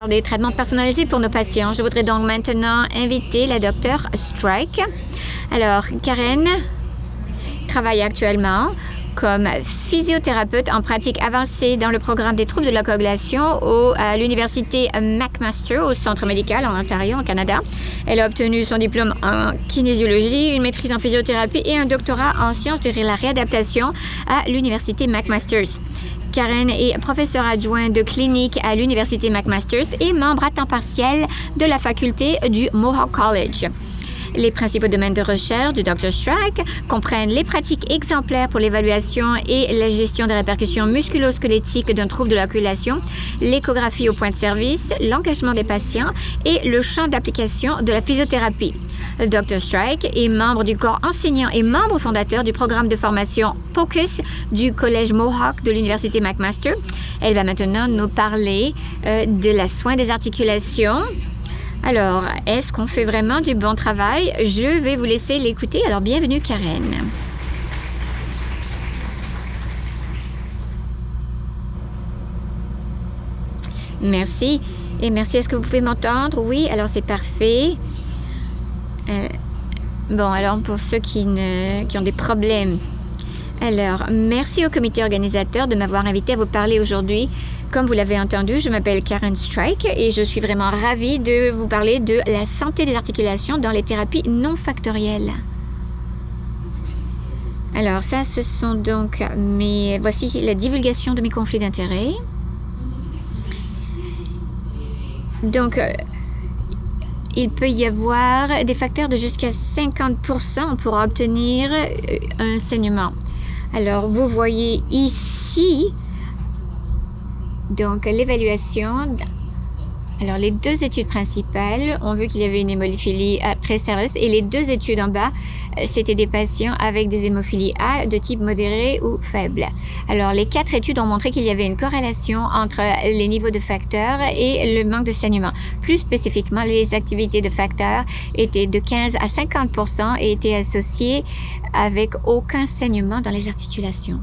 Des traitements personnalisés pour nos patients. Je voudrais donc maintenant inviter la docteure Strike. Alors, Karen travaille actuellement comme physiothérapeute en pratique avancée dans le programme des troubles de la coagulation à l'université McMaster au centre médical en Ontario, au Canada. Elle a obtenu son diplôme en kinésiologie, une maîtrise en physiothérapie et un doctorat en sciences de la réadaptation à l'université McMaster. Karen est professeure adjointe de clinique à l'université McMaster et membre à temps partiel de la faculté du Mohawk College. Les principaux domaines de recherche du Dr. Strike comprennent les pratiques exemplaires pour l'évaluation et la gestion des répercussions musculo-squelettiques d'un trouble de l'articulation, l'échographie au point de service, l'engagement des patients et le champ d'application de la physiothérapie. Le Dr. Strike est membre du corps enseignant et membre fondateur du programme de formation POCUS du Collège Mohawk de l'Université McMaster. Elle va maintenant nous parler de la soin des articulations. Alors, est-ce qu'on fait vraiment du bon travail? Je vais vous laisser l'écouter. Alors, bienvenue, Karen. Merci. Et merci. Est-ce que vous pouvez m'entendre? Oui, alors c'est parfait. Bon, alors pour ceux qui ont des problèmes. Alors, merci au comité organisateur de m'avoir invité à vous parler aujourd'hui. Comme vous l'avez entendu, je m'appelle Karen Strike et je suis vraiment ravie de vous parler de la santé des articulations dans les thérapies non factorielles. Alors ça, ce sont donc voici la divulgation de mes conflits d'intérêts. Donc, il peut y avoir des facteurs de jusqu'à 50% pour obtenir un saignement. Alors, vous voyez ici, donc l'évaluation. Alors, les deux études principales ont vu qu'il y avait une hémophilie A très sérieuse et les deux études en bas, c'était des patients avec des hémophilies A de type modéré ou faible. Alors, les 4 études ont montré qu'il y avait une corrélation entre les niveaux de facteurs et le manque de saignement. Plus spécifiquement, les activités de facteurs étaient de 15 à 50% et étaient associées avec aucun saignement dans les articulations.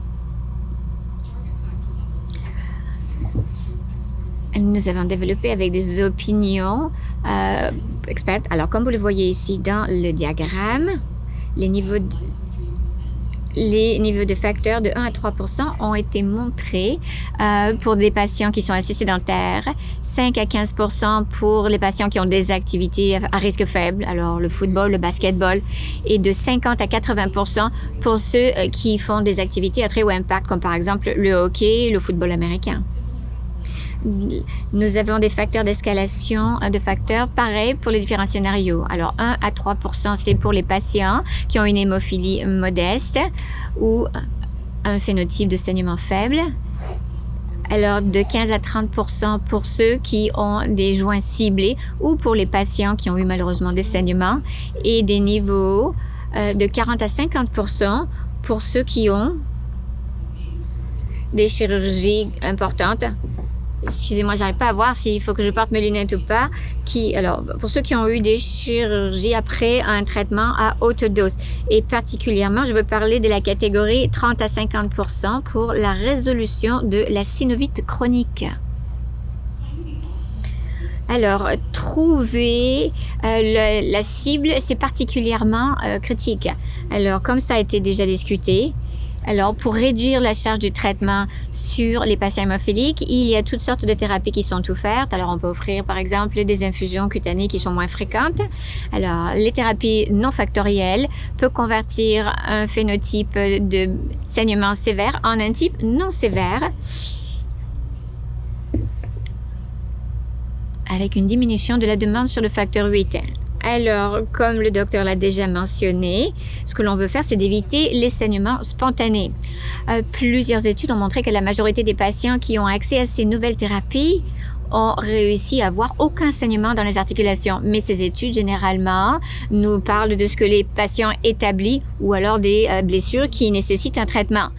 Nous avons développé avec des opinions expertes. Alors, comme vous le voyez ici dans le diagramme, les niveaux de facteurs de 1 à 3% ont été montrés pour des patients qui sont assez sédentaires, 5 à 15% pour les patients qui ont des activités à risque faible, alors le football, le basketball, et de 50 à 80% pour ceux qui font des activités à très haut impact, comme par exemple le hockey et le football américain. Nous avons des facteurs d'escalation de facteurs pareils pour les différents scénarios. Alors, 1 à 3%, c'est pour les patients qui ont une hémophilie modeste ou un phénotype de saignement faible. Alors, de 15 à 30% pour ceux qui ont des joints ciblés ou pour les patients qui ont eu malheureusement des saignements et des niveaux de 40 à 50% pour ceux qui ont des chirurgies importantes. Excusez-moi, j'arrive pas à voir s'il faut que je porte mes lunettes ou pas. Alors, pour ceux qui ont eu des chirurgies après un traitement à haute dose. Et particulièrement, je veux parler de la catégorie 30 à 50% pour la résolution de la synovite chronique. Alors, trouver la cible, c'est particulièrement critique. Alors, comme ça a été déjà discuté, alors, pour réduire la charge du traitement sur les patients hémophiliques, il y a toutes sortes de thérapies qui sont offertes. Alors, on peut offrir, par exemple, des infusions cutanées qui sont moins fréquentes. Alors, les thérapies non factorielles peuvent convertir un phénotype de saignement sévère en un type non sévère avec une diminution de la demande sur le facteur 8. Alors, comme le docteur l'a déjà mentionné, ce que l'on veut faire, c'est d'éviter les saignements spontanés. Plusieurs études ont montré que la majorité des patients qui ont accès à ces nouvelles thérapies ont réussi à avoir aucun saignement dans les articulations. Mais ces études, généralement, nous parlent de ce que les patients établis ou alors des blessures qui nécessitent un traitement.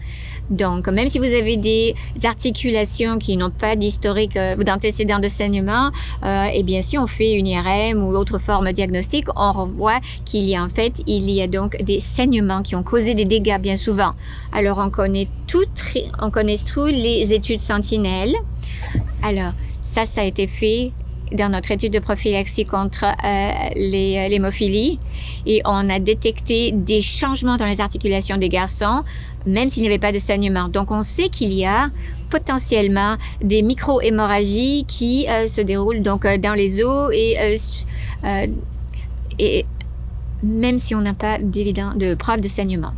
Donc, même si vous avez des articulations qui n'ont pas d'historique ou d'antécédent de saignement, eh bien, si on fait une IRM ou autre forme diagnostique, on voit qu'il y a donc des saignements qui ont causé des dégâts bien souvent. Alors, on connaît tous les études sentinelles. Alors, ça a été fait dans notre étude de prophylaxie contre l'hémophilie et on a détecté des changements dans les articulations des garçons, même s'il n'y avait pas de saignement. Donc, on sait qu'il y a potentiellement des micro-hémorragies qui se déroulent donc dans les os et même si on n'a pas de preuve de saignement.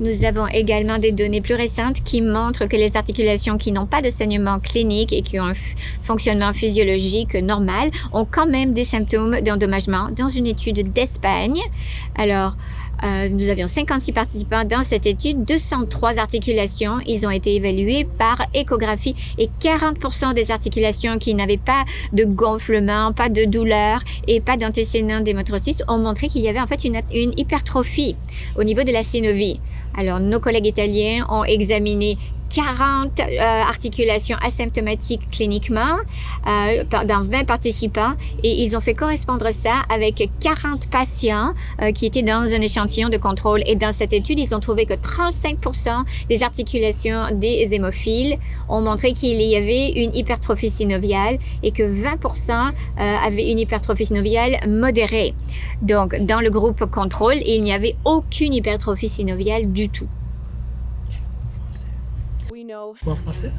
Nous avons également des données plus récentes qui montrent que les articulations qui n'ont pas de saignement clinique et qui ont un fonctionnement physiologique normal ont quand même des symptômes d'endommagement. Dans une étude d'Espagne, alors nous avions 56 participants dans cette étude, 203 articulations, ils ont été évalués par échographie et 40% des articulations qui n'avaient pas de gonflement, pas de douleur et pas d'antécédents d'hémotrosis ont montré qu'il y avait en fait une hypertrophie au niveau de la synovie. Alors, nos collègues italiens ont examiné 40 articulations asymptomatiques cliniquement dans 20 participants et ils ont fait correspondre ça avec 40 patients qui étaient dans un échantillon de contrôle. Et dans cette étude, ils ont trouvé que 35% des articulations des hémophiles ont montré qu'il y avait une hypertrophie synoviale et que 20% avaient une hypertrophie synoviale modérée. Donc, dans le groupe contrôle, il n'y avait aucune hypertrophie synoviale du tout. En français?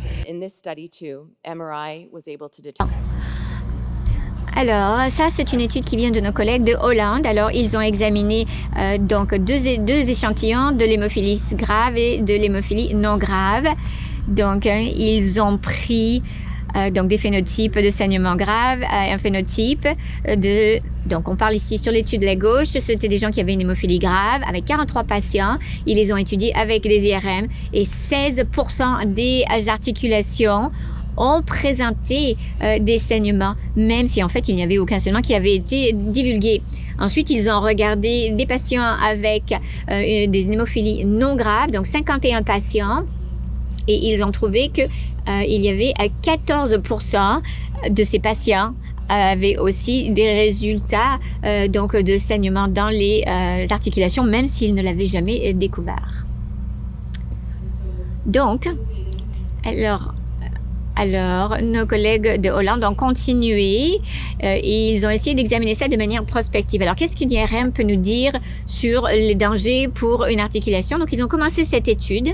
Alors, ça, c'est une étude qui vient de nos collègues de Hollande. Alors, ils ont examiné donc deux échantillons de l'hémophilie grave et de l'hémophilie non grave. Donc, ils ont pris donc des phénotypes de saignement grave, un phénotype donc on parle ici sur l'étude de la gauche, c'était des gens qui avaient une hémophilie grave avec 43 patients. Ils les ont étudiés avec des IRM et 16% des articulations ont présenté des saignements, même si en fait il n'y avait aucun saignement qui avait été divulgué. Ensuite, ils ont regardé des patients avec des hémophilies non graves, donc 51 patients, et ils ont trouvé que il y avait 14% de ces patients avaient aussi des résultats donc de saignement dans les articulations, même s'ils ne l'avaient jamais découvert. Donc, alors, nos collègues de Hollande ont continué et ils ont essayé d'examiner ça de manière prospective. Alors, qu'est-ce qu'une IRM peut nous dire sur les dangers pour une articulation? Donc, ils ont commencé cette étude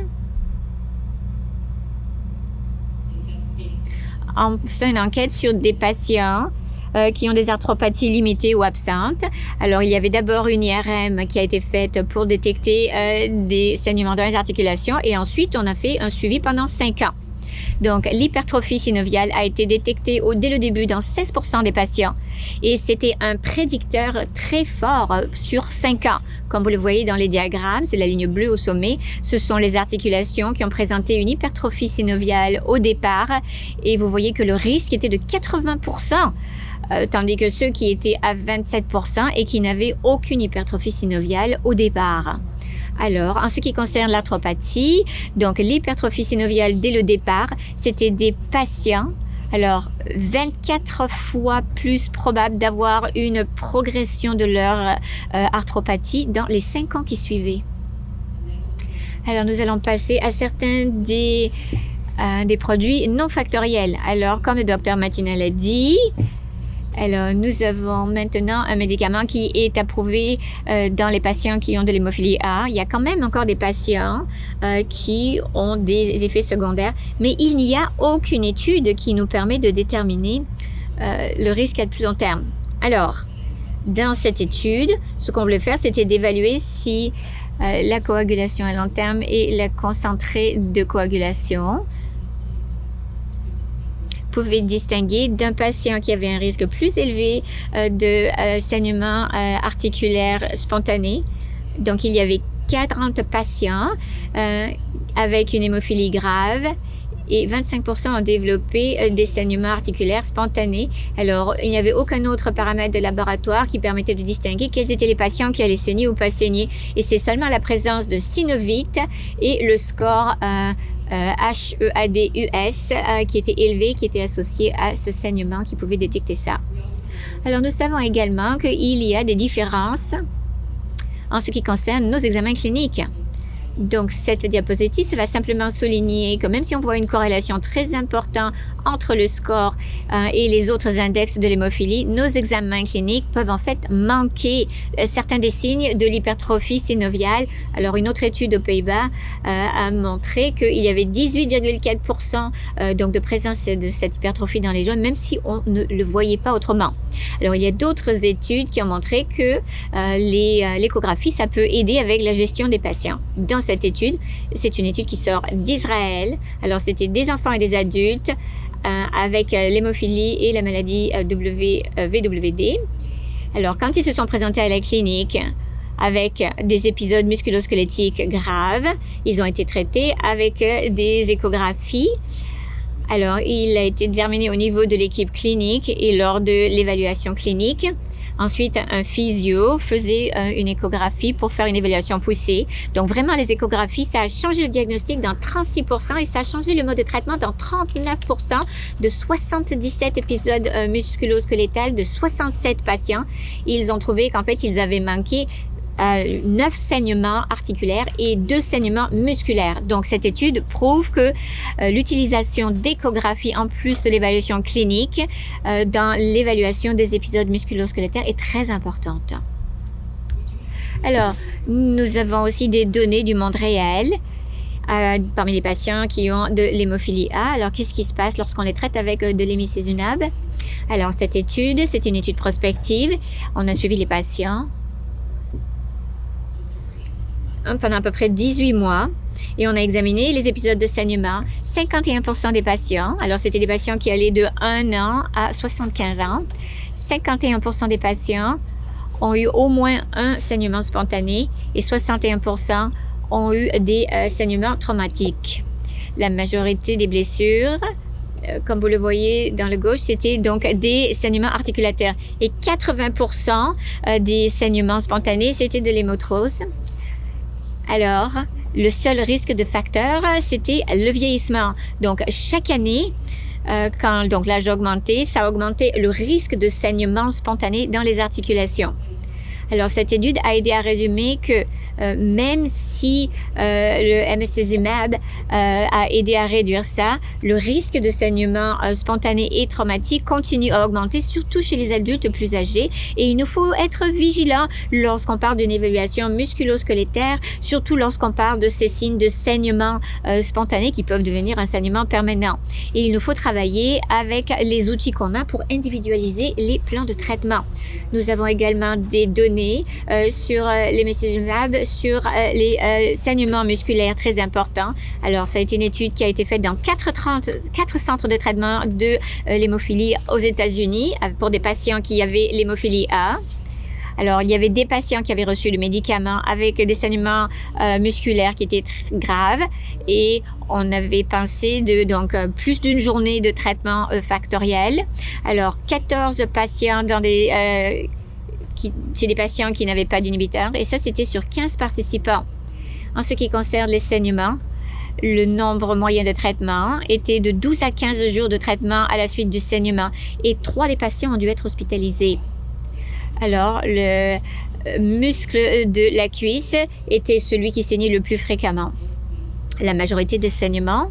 en faisant une enquête sur des patients qui ont des arthropathies limitées ou absentes. Alors, il y avait d'abord une IRM qui a été faite pour détecter des saignements dans les articulations et ensuite, on a fait un suivi pendant 5 ans. Donc, l'hypertrophie synoviale a été détectée dès le début dans 16% des patients et c'était un prédicteur très fort sur 5 ans. Comme vous le voyez dans les diagrammes, c'est la ligne bleue au sommet, ce sont les articulations qui ont présenté une hypertrophie synoviale au départ et vous voyez que le risque était de 80%. Tandis que ceux qui étaient à 27% et qui n'avaient aucune hypertrophie synoviale au départ. Alors, en ce qui concerne l'arthropathie, donc l'hypertrophie synoviale dès le départ, c'était des patients, alors 24 fois plus probable d'avoir une progression de leur arthropathie dans les 5 ans qui suivaient. Alors, nous allons passer à certains des produits non factoriels. Alors, comme le docteur Martina l'a dit, alors, nous avons maintenant un médicament qui est approuvé dans les patients qui ont de l'hémophilie A. Il y a quand même encore des patients qui ont des effets secondaires, mais il n'y a aucune étude qui nous permet de déterminer le risque à plus long terme. Alors, dans cette étude, ce qu'on voulait faire, c'était d'évaluer si la coagulation à long terme et la concentrée de coagulation pouvait distinguer d'un patient qui avait un risque plus élevé de saignement articulaire spontané. Donc, il y avait 40 patients avec une hémophilie grave et 25% ont développé des saignements articulaires spontanés. Alors, il n'y avait aucun autre paramètre de laboratoire qui permettait de distinguer quels étaient les patients qui allaient saigner ou pas saigner. Et c'est seulement la présence de synovite et le score HEADUS qui était élevé, qui était associé à ce saignement qui pouvait détecter ça. Alors, nous savons également qu'il y a des différences en ce qui concerne nos examens cliniques. Donc, cette diapositive, ça va simplement souligner que même si on voit une corrélation très importante entre le score et les autres index de l'hémophilie, nos examens cliniques peuvent en fait manquer certains des signes de l'hypertrophie synoviale. Alors, une autre étude aux Pays-Bas a montré qu'il y avait 18,4% donc de présence de cette hypertrophie dans les joints, même si on ne le voyait pas autrement. Alors, il y a d'autres études qui ont montré que l'échographie, ça peut aider avec la gestion des patients. Dans cette étude, c'est une étude qui sort d'Israël. Alors, c'était des enfants et des adultes avec l'hémophilie et la maladie VWD. Alors, quand ils se sont présentés à la clinique avec des épisodes musculo-squelettiques graves, ils ont été traités avec des échographies. Alors, il a été déterminé au niveau de l'équipe clinique et lors de l'évaluation clinique. Ensuite, un physio faisait une échographie pour faire une évaluation poussée. Donc, vraiment, les échographies, ça a changé le diagnostic dans 36% et ça a changé le mode de traitement dans 39% de 77 épisodes musculo-squelettales de 67 patients. Ils ont trouvé qu'en fait, ils avaient manqué 9 saignements articulaires et 2 saignements musculaires. Donc, cette étude prouve que l'utilisation d'échographie en plus de l'évaluation clinique dans l'évaluation des épisodes musculo-squelettaires est très importante. Alors, nous avons aussi des données du monde réel parmi les patients qui ont de l'hémophilie A. Alors, qu'est-ce qui se passe lorsqu'on les traite avec de l'hémicizumab? Alors, cette étude, c'est une étude prospective. On a suivi les patients pendant à peu près 18 mois et on a examiné les épisodes de saignement. 51% des patients, alors c'était des patients qui allaient de 1 an à 75 ans, 51% des patients ont eu au moins un saignement spontané et 61% ont eu des saignements traumatiques. La majorité des blessures, comme vous le voyez dans le gauche, c'était donc des saignements articulataires et 80% des saignements spontanés, c'était de l'hémotrose. Alors, le seul risque de facteur, c'était le vieillissement. Donc, chaque année, quand donc l'âge a augmenté, ça a augmenté le risque de saignement spontané dans les articulations. Alors, cette étude a aidé à résumer que même si le emicizumab a aidé à réduire ça, le risque de saignement spontané et traumatique continue à augmenter, surtout chez les adultes plus âgés. Et il nous faut être vigilants lorsqu'on parle d'une évaluation musculo-squelettière, surtout lorsqu'on parle de ces signes de saignement spontané qui peuvent devenir un saignement permanent. Et il nous faut travailler avec les outils qu'on a pour individualiser les plans de traitement. Nous avons également des données sur l'emicizumab, sur les saignements musculaires très importants. Alors, ça a été une étude qui a été faite dans 4 centres de traitement de l'hémophilie aux États-Unis pour des patients qui avaient l'hémophilie A. Alors, il y avait des patients qui avaient reçu le médicament avec des saignements musculaires qui étaient graves et on avait pensé donc plus d'une journée de traitement factoriel. Alors, 14 patients dans c'est des patients qui n'avaient pas d'inhibiteur et ça, c'était sur 15 participants. En ce qui concerne les saignements, le nombre moyen de traitement était de 12 à 15 jours de traitement à la suite du saignement et 3 des patients ont dû être hospitalisés. Alors, le muscle de la cuisse était celui qui saignait le plus fréquemment. La majorité des saignements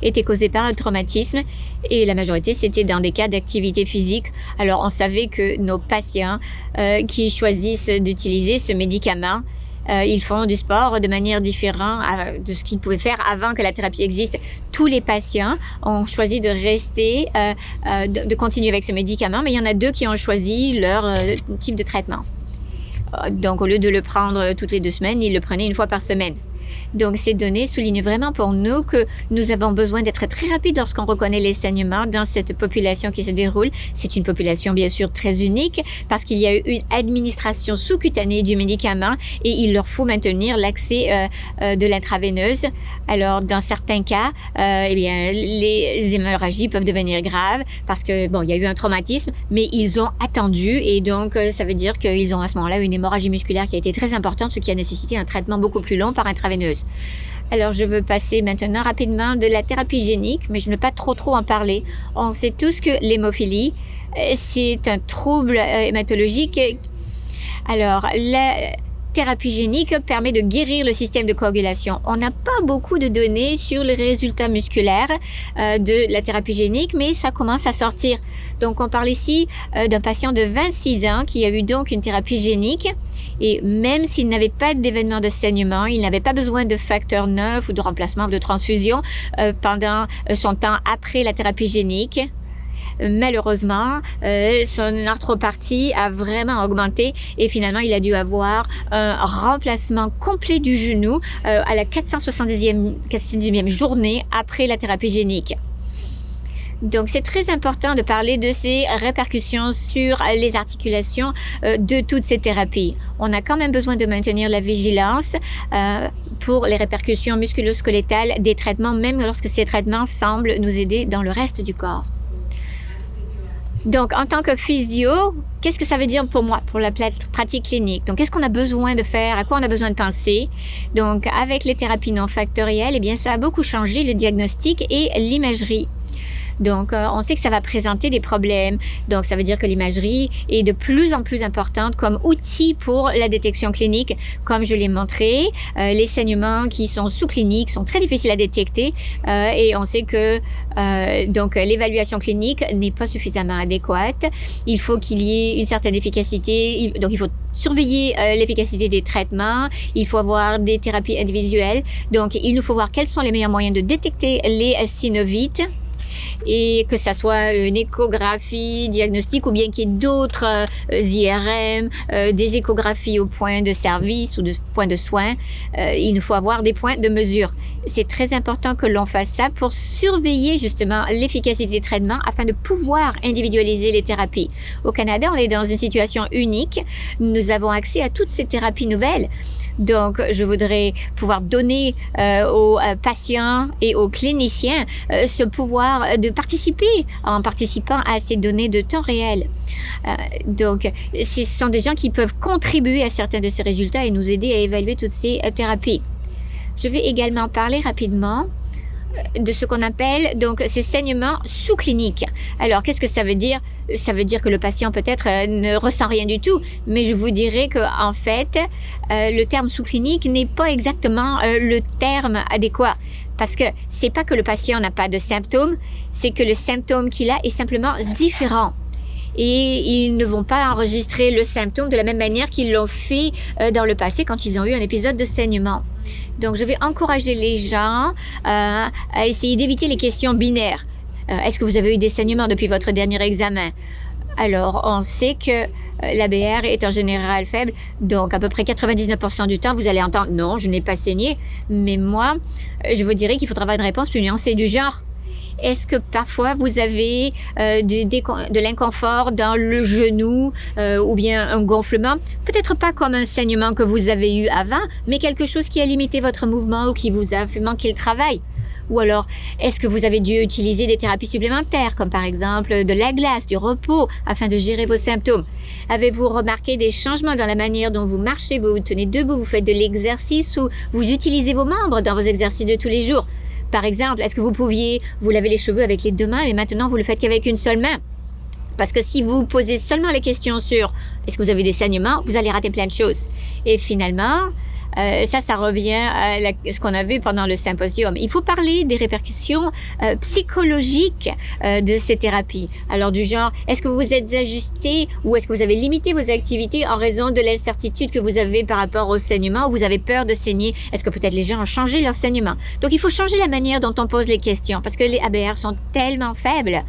étaient causés par un traumatisme et la majorité, c'était dans des cas d'activité physique. Alors, on savait que nos patients qui choisissent d'utiliser ce médicament, ils font du sport de manière différente de ce qu'ils pouvaient faire avant que la thérapie existe. Tous les patients ont choisi de rester, de continuer avec ce médicament, mais il y en a 2 qui ont choisi leur type de traitement. Donc, au lieu de le prendre toutes les 2 semaines, ils le prenaient 1 fois par semaine. Donc, ces données soulignent vraiment pour nous que nous avons besoin d'être très rapides lorsqu'on reconnaît les saignements dans cette population qui se déroule. C'est une population, bien sûr, très unique parce qu'il y a eu une administration sous-cutanée du médicament et il leur faut maintenir l'accès de l'intraveineuse. Alors, dans certains cas, eh bien, les hémorragies peuvent devenir graves parce que, bon, il y a eu un traumatisme, mais ils ont attendu et donc, ça veut dire qu'ils ont à ce moment-là une hémorragie musculaire qui a été très importante, ce qui a nécessité un traitement beaucoup plus long par intraveineuse. Alors, je veux passer maintenant rapidement de la thérapie génique, mais je ne veux pas trop en parler. On sait tous que l'hémophilie, c'est un trouble hématologique. Alors, thérapie génique permet de guérir le système de coagulation. On n'a pas beaucoup de données sur les résultats musculaires de la thérapie génique, mais ça commence à sortir. Donc, on parle ici d'un patient de 26 ans qui a eu donc une thérapie génique. Et même s'il n'avait pas d'événement de saignement, il n'avait pas besoin de facteur 9 ou de remplacement ou de transfusion pendant son temps après la thérapie génique. Malheureusement, son arthropathie a vraiment augmenté et finalement, il a dû avoir un remplacement complet du genou à la 470e journée après la thérapie génique. Donc, c'est très important de parler de ces répercussions sur les articulations de toutes ces thérapies. On a quand même besoin de maintenir la vigilance pour les répercussions musculo-squelettales des traitements, même lorsque ces traitements semblent nous aider dans le reste du corps. Donc, en tant que physio, qu'est-ce que ça veut dire pour moi, pour la pratique clinique? Donc, qu'est-ce qu'on a besoin de faire? À quoi on a besoin de penser? Donc, avec les thérapies non factorielles, eh bien, ça a beaucoup changé le diagnostic et l'imagerie. Donc, on sait que ça va présenter des problèmes. Donc, ça veut dire que l'imagerie est de plus en plus importante comme outil pour la détection clinique. Comme je l'ai montré, les saignements qui sont sous-cliniques sont très difficiles à détecter et on sait que donc l'évaluation clinique n'est pas suffisamment adéquate. Il faut qu'il y ait une certaine efficacité. Donc, il faut surveiller l'efficacité des traitements. Il faut avoir des thérapies individuelles. Donc, il nous faut voir quels sont les meilleurs moyens de détecter les synovites. Et que ça soit une échographie diagnostique ou bien qu'il y ait d'autres IRM, des échographies au point de service ou de point de soins, il nous faut avoir des points de mesure. C'est très important que l'on fasse ça pour surveiller justement l'efficacité des traitements afin de pouvoir individualiser les thérapies. Au Canada, on est dans une situation unique. Nous avons accès à toutes ces thérapies nouvelles. Donc, je voudrais pouvoir donner aux patients et aux cliniciens ce pouvoir de participer en participant à ces données de temps réel. Donc, ce sont des gens qui peuvent contribuer à certains de ces résultats et nous aider à évaluer toutes ces thérapies. Je vais également parler rapidement de ce qu'on appelle donc ces saignements sous-cliniques. Alors, qu'est-ce que ça veut dire? Ça veut dire que le patient peut-être ne ressent rien du tout, mais je vous dirais que en fait, le terme sous-clinique n'est pas exactement le terme adéquat, parce que c'est pas que le patient n'a pas de symptômes, c'est que le symptôme qu'il a est simplement différent. Et ils ne vont pas enregistrer le symptôme de la même manière qu'ils l'ont fait dans le passé quand ils ont eu un épisode de saignement. Donc, je vais encourager les gens à essayer d'éviter les questions binaires. Est-ce que vous avez eu des saignements depuis votre dernier examen? Alors, on sait que l'ABR est en général faible, donc à peu près 99% du temps, vous allez entendre « Non, je n'ai pas saigné ». Mais moi, je vous dirais qu'il faudra avoir une réponse plus nuancée du genre. Est-ce que parfois vous avez de l'inconfort dans le genou ou bien un gonflement? Peut-être pas comme un saignement que vous avez eu avant, mais quelque chose qui a limité votre mouvement ou qui vous a fait manquer le travail. Ou alors, est-ce que vous avez dû utiliser des thérapies supplémentaires, comme par exemple de la glace, du repos, afin de gérer vos symptômes? Avez-vous remarqué des changements dans la manière dont vous marchez, vous vous tenez debout, vous faites de l'exercice ou vous utilisez vos membres dans vos exercices de tous les jours? Par exemple, est-ce que vous pouviez vous laver les cheveux avec les deux mains et maintenant vous le faites qu'avec une seule main? Parce que si vous posez seulement les questions sur est-ce que vous avez des saignements, vous allez rater plein de choses. Et finalement, ça revient à ce qu'on a vu pendant le symposium. Il faut parler des répercussions psychologiques de ces thérapies. Alors du genre, est-ce que vous vous êtes ajusté ou est-ce que vous avez limité vos activités en raison de l'incertitude que vous avez par rapport au saignement ou vous avez peur de saigner? Est-ce que peut-être les gens ont changé leur saignement? Donc il faut changer la manière dont on pose les questions parce que les ABR sont tellement faibles.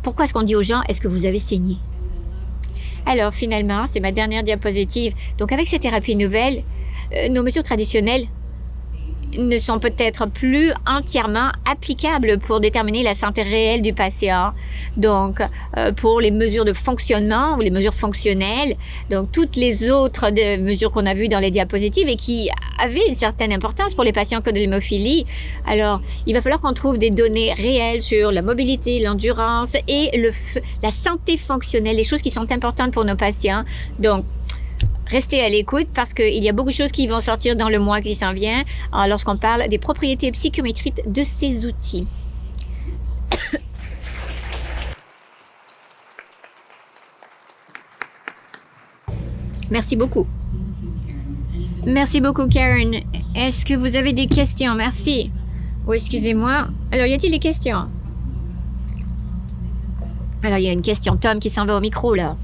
Pourquoi est-ce qu'on dit aux gens, est-ce que vous avez saigné? Alors finalement, c'est ma dernière diapositive. Donc avec ces thérapies nouvelles, nos mesures traditionnelles ne sont peut-être plus entièrement applicables pour déterminer la santé réelle du patient. Donc, pour les mesures de fonctionnement ou les mesures fonctionnelles, donc toutes les autres mesures qu'on a vues dans les diapositives et qui avaient une certaine importance pour les patients qui ont de l'hémophilie. Alors, il va falloir qu'on trouve des données réelles sur la mobilité, l'endurance et la santé fonctionnelle, les choses qui sont importantes pour nos patients. Donc, restez à l'écoute parce qu'il y a beaucoup de choses qui vont sortir dans le mois qui s'en vient lorsqu'on parle des propriétés psychométriques de ces outils. Merci beaucoup. Merci beaucoup, Karen. Est-ce que vous avez des questions? Merci. Oh, excusez-moi. Alors, y a-t-il des questions? Alors, il y a une question. Tom qui s'en va au micro, là.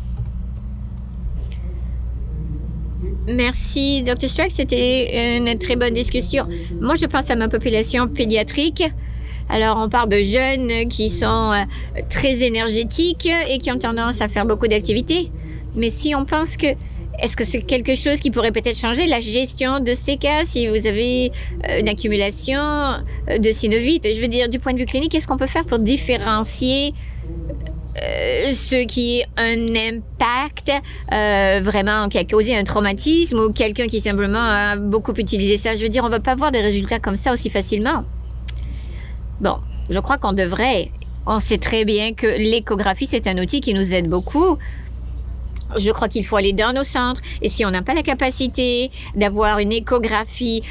Merci, Dr. Strike. C'était une très bonne discussion. Moi, je pense à ma population pédiatrique. Alors, on parle de jeunes qui sont très énergétiques et qui ont tendance à faire beaucoup d'activités. Mais si on pense que... Est-ce que c'est quelque chose qui pourrait peut-être changer la gestion de ces cas si vous avez une accumulation de synovites? Je veux dire, du point de vue clinique, qu'est-ce qu'on peut faire pour différencier ce qui est un impact vraiment qui a causé un traumatisme ou quelqu'un qui simplement a beaucoup utilisé ça? Je veux dire, on ne va pas voir des résultats comme ça aussi facilement. Bon, je crois qu'on devrait. On sait très bien que l'échographie, c'est un outil qui nous aide beaucoup. Je crois qu'il faut aller dans nos centres. Et si on n'a pas la capacité d'avoir une échographie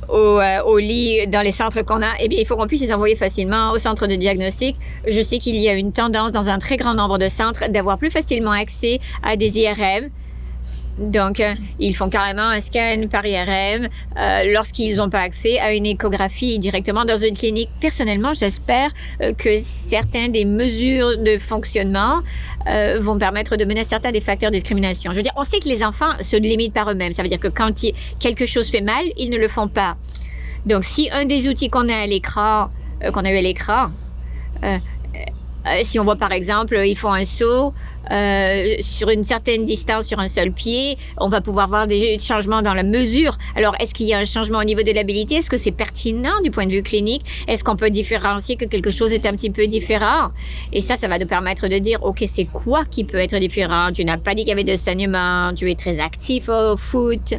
au lit dans les centres qu'on a, eh bien, il faut qu'on puisse les envoyer facilement au centre de diagnostic. Je sais qu'il y a une tendance dans un très grand nombre de centres d'avoir plus facilement accès à des IRM. Donc, ils font carrément un scan par IRM lorsqu'ils n'ont pas accès à une échographie directement dans une clinique. Personnellement, j'espère que certaines des mesures de fonctionnement vont permettre de mener à certains des facteurs de discrimination. Je veux dire, on sait que les enfants se limitent par eux-mêmes. Ça veut dire que quand quelque chose fait mal, ils ne le font pas. Donc, si un des outils qu'on a à l'écran, si on voit par exemple, ils font un saut, sur une certaine distance sur un seul pied, on va pouvoir voir des changements dans la mesure. Alors, est-ce qu'il y a un changement au niveau de l'habilité? Est-ce que c'est pertinent du point de vue clinique? Est-ce qu'on peut différencier que quelque chose est un petit peu différent? Et ça va nous permettre de dire, OK, c'est quoi qui peut être différent? Tu n'as pas dit qu'il y avait de saignement, tu es très actif au foot.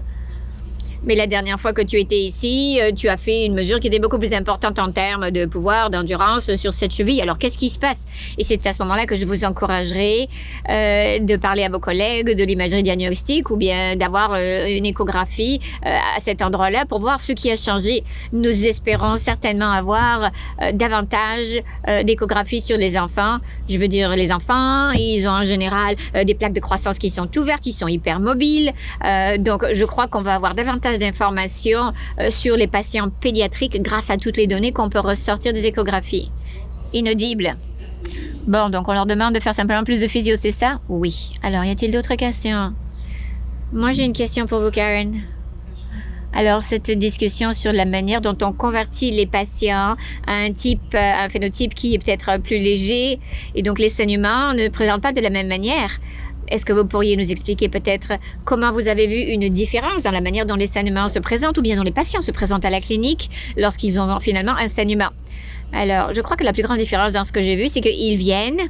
Mais la dernière fois que tu étais ici, tu as fait une mesure qui était beaucoup plus importante en termes de pouvoir, d'endurance sur cette cheville. Alors, qu'est-ce qui se passe? Et c'est à ce moment-là que je vous encouragerai de parler à vos collègues de l'imagerie diagnostique ou bien d'avoir une échographie à cet endroit-là pour voir ce qui a changé. Nous espérons certainement avoir davantage d'échographies sur les enfants. Je veux dire, les enfants, ils ont en général des plaques de croissance qui sont ouvertes, ils sont hyper mobiles. Donc, je crois qu'on va avoir davantage d'informations sur les patients pédiatriques grâce à toutes les données qu'on peut ressortir des échographies. Inaudible. Bon, donc on leur demande de faire simplement plus de physio, c'est ça? Oui. Alors, y a-t-il d'autres questions? Moi, j'ai une question pour vous, Karen. Alors, cette discussion sur la manière dont on convertit les patients à un phénotype qui est peut-être plus léger, et donc les saignements ne présentent pas de la même manière. Est-ce que vous pourriez nous expliquer peut-être comment vous avez vu une différence dans la manière dont les saignements se présentent ou bien dont les patients se présentent à la clinique lorsqu'ils ont finalement un saignement? Alors, je crois que la plus grande différence dans ce que j'ai vu, c'est qu'ils viennent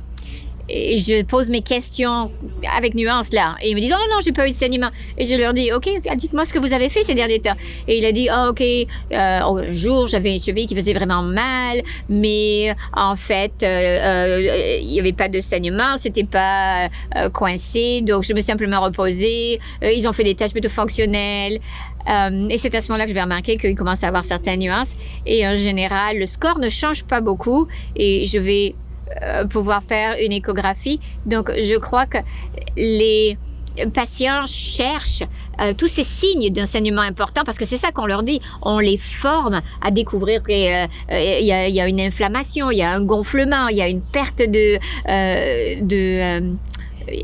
et je pose mes questions avec nuance là. Et ils me disent, oh non, j'ai pas eu de saignement. Et je leur dis, OK, dites-moi ce que vous avez fait ces derniers temps. Et il a dit, OK, un jour, j'avais une cheville qui faisait vraiment mal, mais en fait, il n'y avait pas de saignement, c'était pas coincé, donc je me suis simplement reposée. Ils ont fait des tâches plutôt fonctionnelles. Et c'est à ce moment-là que je vais remarquer qu'il commence à avoir certaines nuances. Et en général, le score ne change pas beaucoup et je vais pouvoir faire une échographie. Donc, je crois que les patients cherchent tous ces signes d'un saignement important parce que c'est ça qu'on leur dit. On les forme à découvrir qu'il y a une inflammation, il y a un gonflement, il y a une perte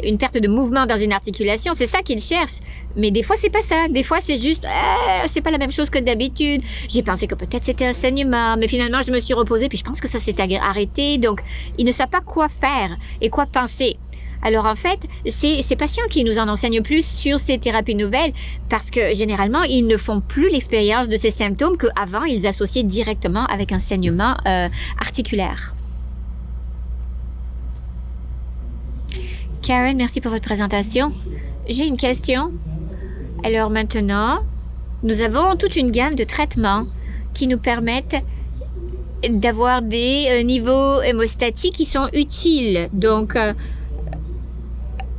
une perte de mouvement dans une articulation, c'est ça qu'ils cherchent. Mais des fois, c'est pas ça. Des fois, c'est juste, c'est pas la même chose que d'habitude. J'ai pensé que peut-être c'était un saignement, mais finalement, je me suis reposée, puis je pense que ça s'est arrêté. Donc, ils ne savent pas quoi faire et quoi penser. Alors, en fait, c'est ces patients qui nous en enseignent plus sur ces thérapies nouvelles parce que, généralement, ils ne font plus l'expérience de ces symptômes qu'avant, ils associaient directement avec un saignement articulaire. Karen, merci pour votre présentation. J'ai une question. Alors maintenant, nous avons toute une gamme de traitements qui nous permettent d'avoir des niveaux hémostatiques qui sont utiles. Donc,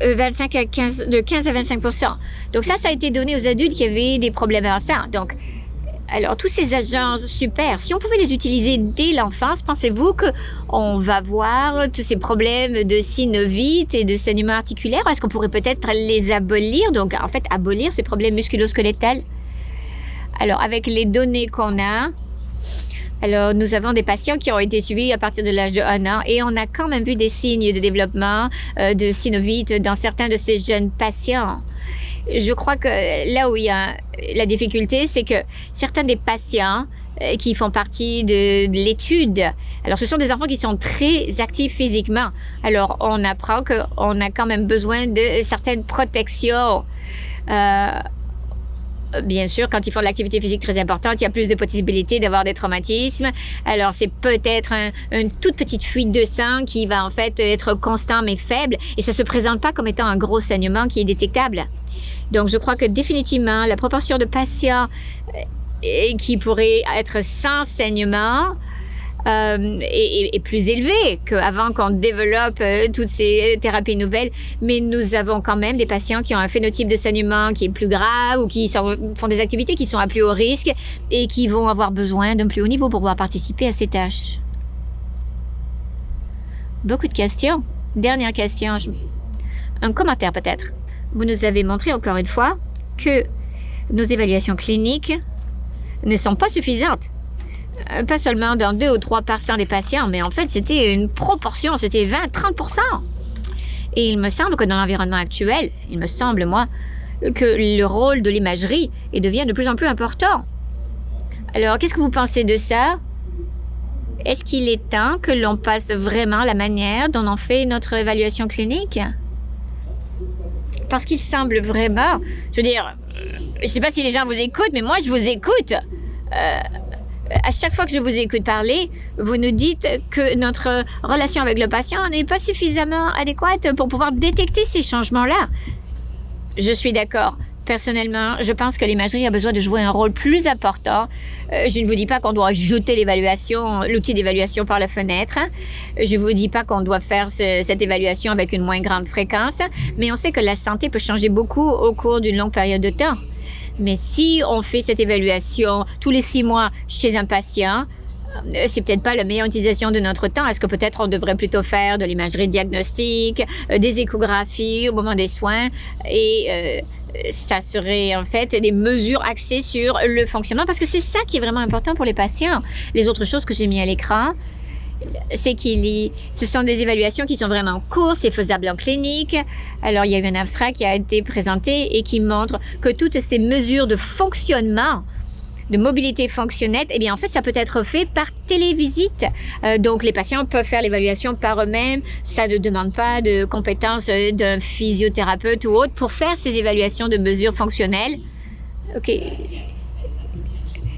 25 à 15, de 15 à 25%. Donc ça a été donné aux adultes qui avaient des problèmes en sang. Donc, Alors, tous ces agents super, si on pouvait les utiliser dès l'enfance, pensez-vous qu'on va voir tous ces problèmes de synovite et de saignement articulaire? Est-ce qu'on pourrait peut-être les abolir? Donc, en fait, abolir ces problèmes musculo-squelettales. Alors, avec les données qu'on a, alors nous avons des patients qui ont été suivis à partir de l'âge de 1 an et on a quand même vu des signes de développement de synovite dans certains de ces jeunes patients. Je crois que là où il y a la difficulté, c'est que certains des patients qui font partie de l'étude, alors ce sont des enfants qui sont très actifs physiquement. Alors on apprend qu'on a quand même besoin de certaines protections. Bien sûr, quand ils font de l'activité physique très importante, il y a plus de possibilités d'avoir des traumatismes. Alors, c'est peut-être une toute petite fuite de sang qui va en fait être constant mais faible et ça ne se présente pas comme étant un gros saignement qui est détectable. Donc, je crois que définitivement, la proportion de patients qui pourraient être sans saignement est plus élevée qu'avant qu'on développe toutes ces thérapies nouvelles. Mais nous avons quand même des patients qui ont un phénotype de saignement qui est plus grave ou qui font des activités qui sont à plus haut risque et qui vont avoir besoin d'un plus haut niveau pour pouvoir participer à ces tâches. Beaucoup de questions. Dernière question. Un commentaire peut-être. Vous nous avez montré encore une fois que nos évaluations cliniques ne sont pas suffisantes. Pas seulement dans 2 ou 3% des patients, mais en fait, c'était une proportion, c'était 20-30%. Et il me semble que dans l'environnement actuel, il me semble, moi, que le rôle de l'imagerie devient de plus en plus important. Alors, qu'est-ce que vous pensez de ça? Est-ce qu'il est temps que l'on passe vraiment la manière dont on fait notre évaluation clinique? Parce qu'il semble vraiment... Je veux dire, je ne sais pas si les gens vous écoutent, mais moi, je vous écoute. À chaque fois que je vous écoute parler, vous nous dites que notre relation avec le patient n'est pas suffisamment adéquate pour pouvoir détecter ces changements-là. Je suis d'accord. Personnellement, je pense que l'imagerie a besoin de jouer un rôle plus important. Je ne vous dis pas qu'on doit jeter l'outil d'évaluation par la fenêtre. Je ne vous dis pas qu'on doit faire cette évaluation avec une moins grande fréquence, mais on sait que la santé peut changer beaucoup au cours d'une longue période de temps. Mais si on fait cette évaluation tous les 6 mois chez un patient, c'est peut-être pas la meilleure utilisation de notre temps. Est-ce que peut-être on devrait plutôt faire de l'imagerie diagnostique, des échographies au moment des soins et ça serait en fait des mesures axées sur le fonctionnement parce que c'est ça qui est vraiment important pour les patients. Les autres choses que j'ai mis à l'écran, c'est ce sont des évaluations qui sont vraiment courtes, c'est faisable en clinique. Alors, il y a eu un abstract qui a été présenté et qui montre que toutes ces mesures de fonctionnement, de mobilité fonctionnelle, eh bien, en fait, ça peut être fait par télévisite. Donc, les patients peuvent faire l'évaluation par eux-mêmes. Ça ne demande pas de compétences d'un physiothérapeute ou autre pour faire ces évaluations de mesures fonctionnelles. OK.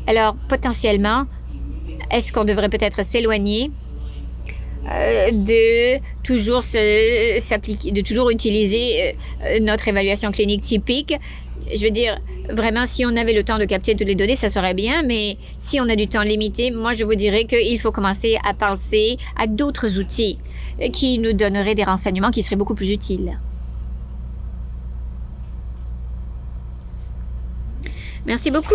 Alors, potentiellement, est-ce qu'on devrait peut-être s'éloigner de toujours utiliser notre évaluation clinique typique? Je veux dire, vraiment, si on avait le temps de capter toutes les données, ça serait bien, mais si on a du temps limité, moi, je vous dirais qu'il faut commencer à penser à d'autres outils qui nous donneraient des renseignements qui seraient beaucoup plus utiles. Merci beaucoup.